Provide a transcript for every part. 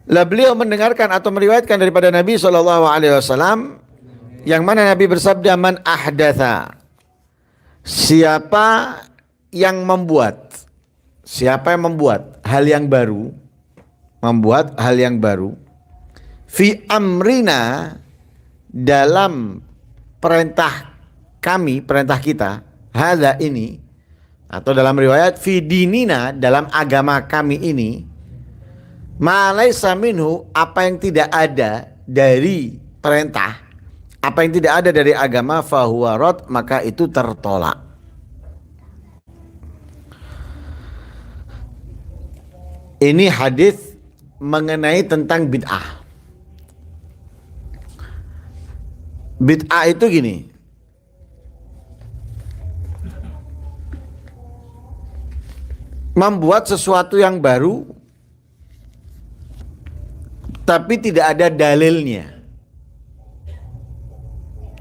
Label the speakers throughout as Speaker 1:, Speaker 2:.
Speaker 1: Lah beliau mendengarkan atau meriwayatkan daripada Nabi SAW yang mana Nabi bersabda, man ahdatha, siapa yang membuat hal yang baru, fi amrina, dalam perintah kami, perintah kita, hadza ini, atau dalam riwayat fi dinina, dalam agama kami ini, ma laisa minhu, apa yang tidak ada dari perintah, apa yang tidak ada dari agama, fahuwa rad, maka itu tertolak. Ini hadis mengenai tentang bid'ah. Bid'ah itu gini, membuat sesuatu yang baru tapi tidak ada dalilnya,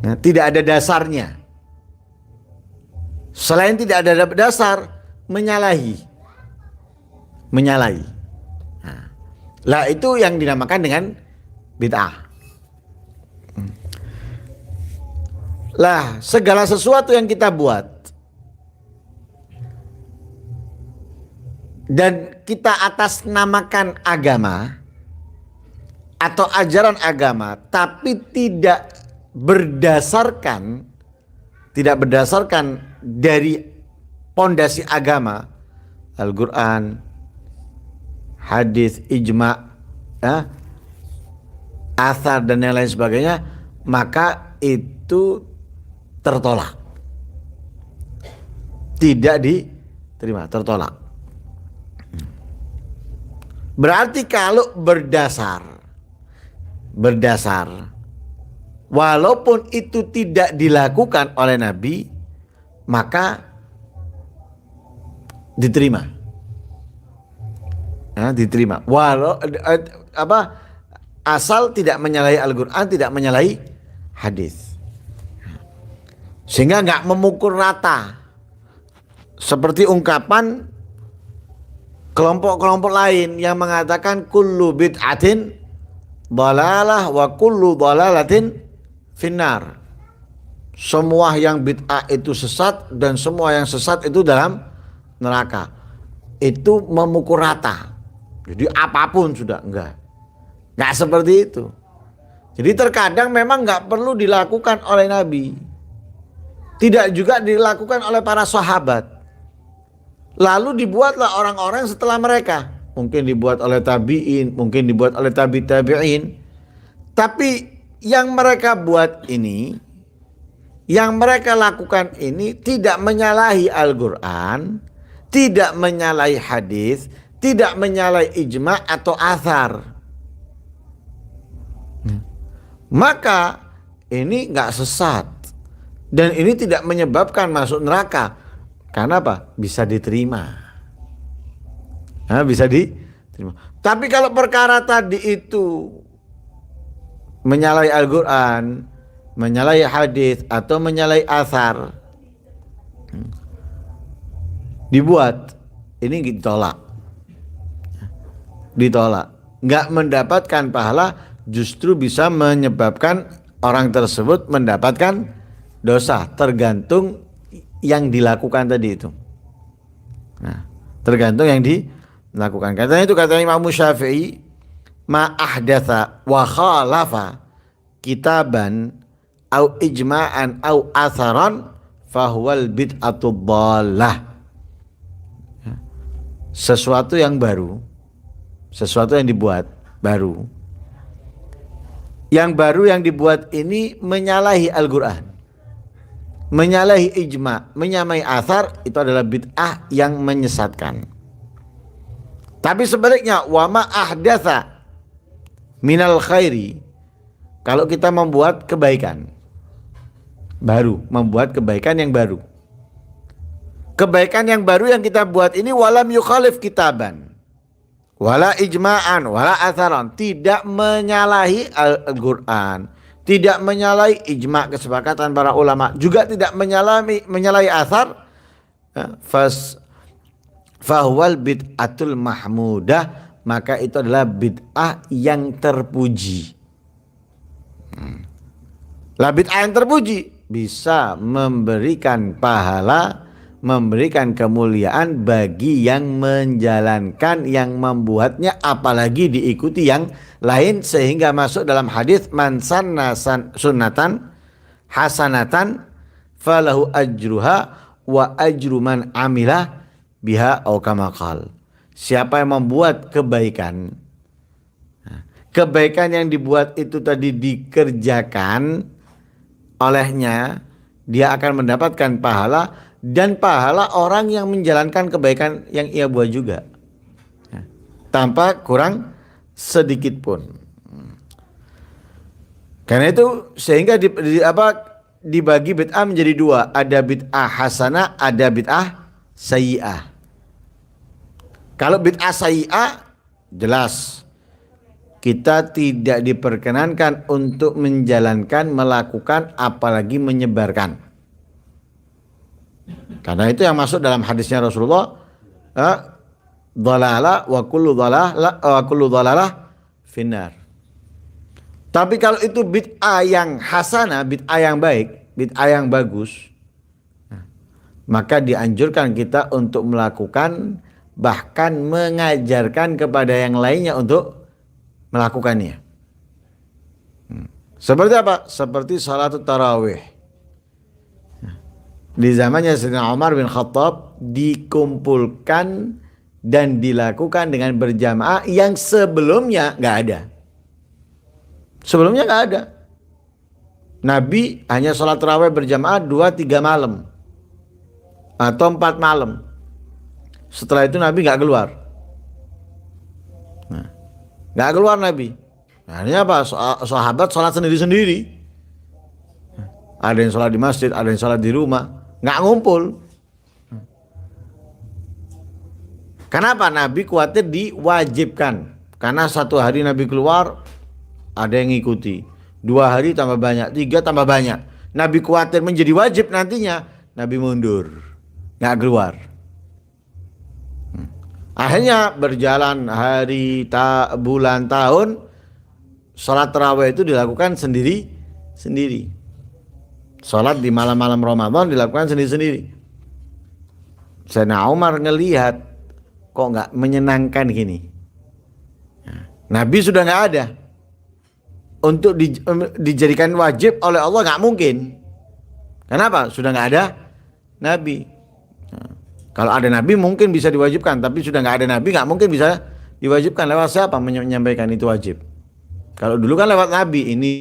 Speaker 1: nah, tidak ada dasarnya. Selain tidak ada dasar, menyalahi. Nah, lah itu yang dinamakan dengan bid'ah. Lah segala sesuatu yang kita buat dan kita atas namakan agama atau ajaran agama, tapi tidak berdasarkan dari pondasi agama, Al-Quran, hadis, ijma, athar dan lain sebagainya, maka itu tertolak, tidak diterima, tertolak. Berarti kalau berdasar, walaupun itu tidak dilakukan oleh Nabi, maka diterima. Diterima. Asal tidak menyalahi Al-Quran, tidak menyalahi hadis. Sehingga nggak memukul rata seperti ungkapan kelompok-kelompok lain yang mengatakan kullu bid'atin dhalalah wa kullu dhalalatin finnar. Semua yang bid'ah itu sesat dan semua yang sesat itu dalam neraka. Itu memukul rata. Jadi apapun sudah enggak seperti itu. Jadi terkadang memang nggak perlu dilakukan oleh Nabi. Tidak juga dilakukan oleh para sahabat. Lalu dibuatlah orang-orang setelah mereka. Mungkin dibuat oleh tabi'in, mungkin dibuat oleh tabi'in. Tapi yang mereka buat ini, yang mereka lakukan ini tidak menyalahi Al-Quran, tidak menyalahi hadis, tidak menyalahi ijma atau athar. Maka ini nggak sesat. Dan ini tidak menyebabkan masuk neraka. Karena apa? Bisa diterima. Bisa diterima. Tapi kalau perkara tadi itu menyalahi Al-Quran, menyalahi hadis atau menyalahi athar, dibuat, ini ditolak. Nggak mendapatkan pahala, justru bisa menyebabkan orang tersebut mendapatkan dosa, tergantung yang dilakukan tadi itu. Nah, tergantung yang dilakukan. Katanya itu, kata Imam Syafi'i, ma ahdatha wa khalafa kitaban au ijma'an au atharan fahuwal bid'atu dhalah. Sesuatu yang baru, sesuatu yang dibuat baru, yang baru yang dibuat ini menyalahi Al-Quran, menyalahi ijma, menyamai athar, itu adalah bid'ah yang menyesatkan. Tapi sebaliknya, wa ma ahdatha minal khairi, kalau kita membuat kebaikan baru, membuat kebaikan yang baru, kebaikan yang baru yang kita buat ini walam yukhalif kitaban wala ijma'an wala atharan, tidak menyalahi Al-Quran, tidak menyalahi ijma' kesepakatan para ulama, juga tidak menyalahi athar, fahuwal bid'atul mahmudah, maka itu adalah bid'ah yang terpuji. Lah bid'ah yang terpuji bisa memberikan pahala, memberikan kemuliaan bagi yang menjalankan, yang membuatnya, apalagi diikuti yang lain, sehingga masuk dalam hadis man sanna sunnatan hasanatan falahu ajruha wa ajru man amila biha au kama qala. Siapa yang membuat kebaikan, kebaikan yang dibuat itu tadi dikerjakan olehnya, dia akan mendapatkan pahala, dan pahala orang yang menjalankan kebaikan yang ia buat juga, tanpa kurang sedikit pun. Karena itu sehingga dibagi bid'ah menjadi dua, ada bid'ah hasanah, ada bid'ah sayyi'ah. Kalau bid'ah sayyi'ah jelas kita tidak diperkenankan untuk menjalankan, melakukan, apalagi menyebarkan. Karena itu yang masuk dalam hadisnya Rasulullah, dhalalah wa kullu dhalalah finnar. Tapi kalau itu bid'ah yang hasanah, bid'ah yang baik, bid'ah yang bagus, maka dianjurkan kita untuk melakukan, bahkan mengajarkan kepada yang lainnya untuk melakukannya. Seperti apa? Seperti salat tarawih. Di zamannya Sayyidina Umar bin Khattab dikumpulkan dan dilakukan dengan berjamaah yang sebelumnya nggak ada. Sebelumnya nggak ada. Nabi hanya salat tarawih berjamaah 2-3 malam atau 4 malam. Setelah itu Nabi nggak keluar. Nggak keluar Nabi. Akhirnya apa? Sahabat sholat sendiri-sendiri. Ada yang sholat di masjid, ada yang sholat di rumah. Nggak ngumpul. Kenapa? Nabi khawatir diwajibkan. Karena 1 hari Nabi keluar, ada yang ngikuti. 2 hari tambah banyak, 3 tambah banyak. Nabi khawatir menjadi wajib nantinya. Nabi mundur. Nggak keluar. Akhirnya berjalan hari, bulan, tahun, sholat tarawih itu dilakukan sendiri-sendiri. Sholat di malam-malam Ramadan dilakukan sendiri-sendiri. Sayyidina Umar ngelihat kok nggak menyenangkan gini. Nabi sudah nggak ada. Untuk dijadikan wajib oleh Allah nggak mungkin. Kenapa? Sudah nggak ada Nabi. Kalau ada Nabi mungkin bisa diwajibkan, tapi sudah nggak ada Nabi nggak mungkin bisa diwajibkan. Lewat siapa menyampaikan itu wajib? Kalau dulu kan lewat Nabi, ini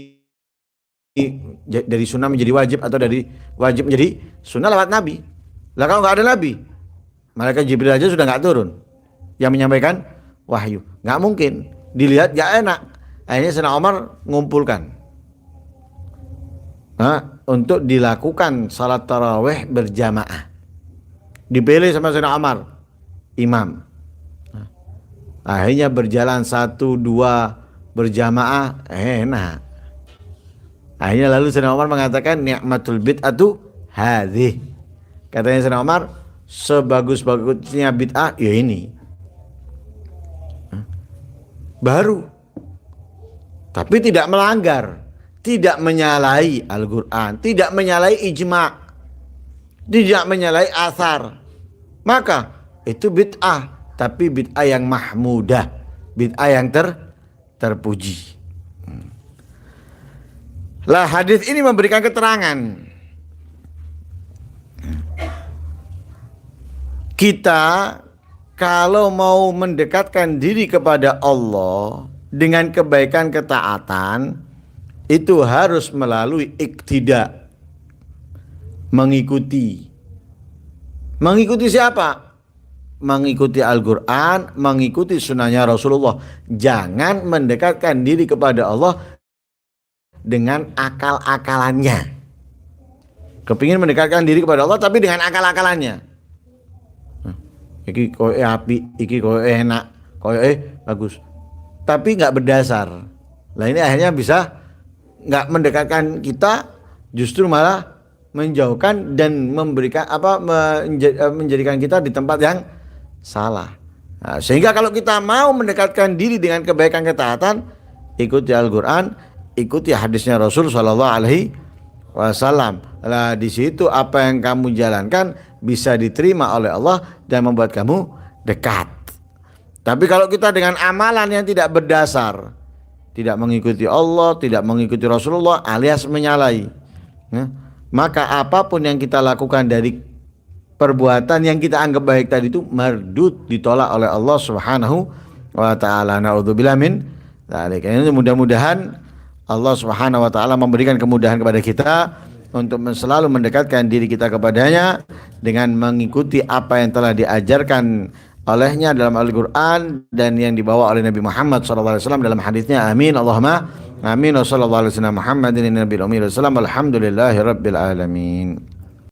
Speaker 1: dari sunnah menjadi wajib atau dari wajib menjadi sunnah lewat Nabi. Lah kalau nggak ada Nabi, malaikat Jibril aja sudah nggak turun yang menyampaikan wahyu, nggak mungkin. Dilihat nggak enak. Akhirnya Sayyidina Umar ngumpulkan untuk dilakukan salat tarawih berjamaah. Dipilih sama Sayyidina Umar imam. Akhirnya berjalan 1-2 berjamaah enak. Akhirnya lalu Sayyidina Umar mengatakan ni'matul bid'atu hadhih. Katanya Sayyidina Umar, sebagus-bagusnya bid'ah ya ini. Baru. Tapi tidak melanggar, tidak menyalahi Al-Qur'an, tidak menyalahi ijma', tidak menyalahi asar. Maka itu bid'ah, tapi bid'ah yang mahmudah, bid'ah yang terpuji. Lah hadis ini memberikan keterangan kita kalau mau mendekatkan diri kepada Allah dengan kebaikan ketaatan, itu harus melalui iktida, mengikuti siapa? Mengikuti Al-Quran, mengikuti sunnahnya Rasulullah. Jangan mendekatkan diri kepada Allah dengan akal-akalannya. Kepingin mendekatkan diri kepada Allah tapi dengan akal-akalannya. Iki koyo api, iki koyo enak, koyo bagus. Tapi nggak berdasar. Lah ini akhirnya bisa nggak mendekatkan kita, justru malah menjauhkan dan memberikan menjadikan kita di tempat yang salah. Nah, sehingga kalau kita mau mendekatkan diri dengan kebaikan ketaatan, ikuti Al-Quran, ikuti hadisnya Rasul Shallallahu Alaihi Wasallam. Nah, di situ apa yang kamu jalankan bisa diterima oleh Allah dan membuat kamu dekat. Tapi kalau kita dengan amalan yang tidak berdasar, tidak mengikuti Allah, tidak mengikuti Rasulullah, alias menyalahi, ya, maka apapun yang kita lakukan dari perbuatan yang kita anggap baik tadi itu mardud, ditolak oleh Allah Subhanahu wa taala. Naudzubillah min dzalik. Ini mudah-mudahan Allah Subhanahu wa taala memberikan kemudahan kepada kita untuk selalu mendekatkan diri kita kepadanya dengan mengikuti apa yang telah diajarkan olehnya dalam Al-Quran dan yang dibawa oleh Nabi Muhammad SAW dalam hadisnya. Amin Allahumma amin. Wa sallallahu alaihi wasallam Muhammadin nabiyil ummi. Alhamdulillahi rabbil alamin.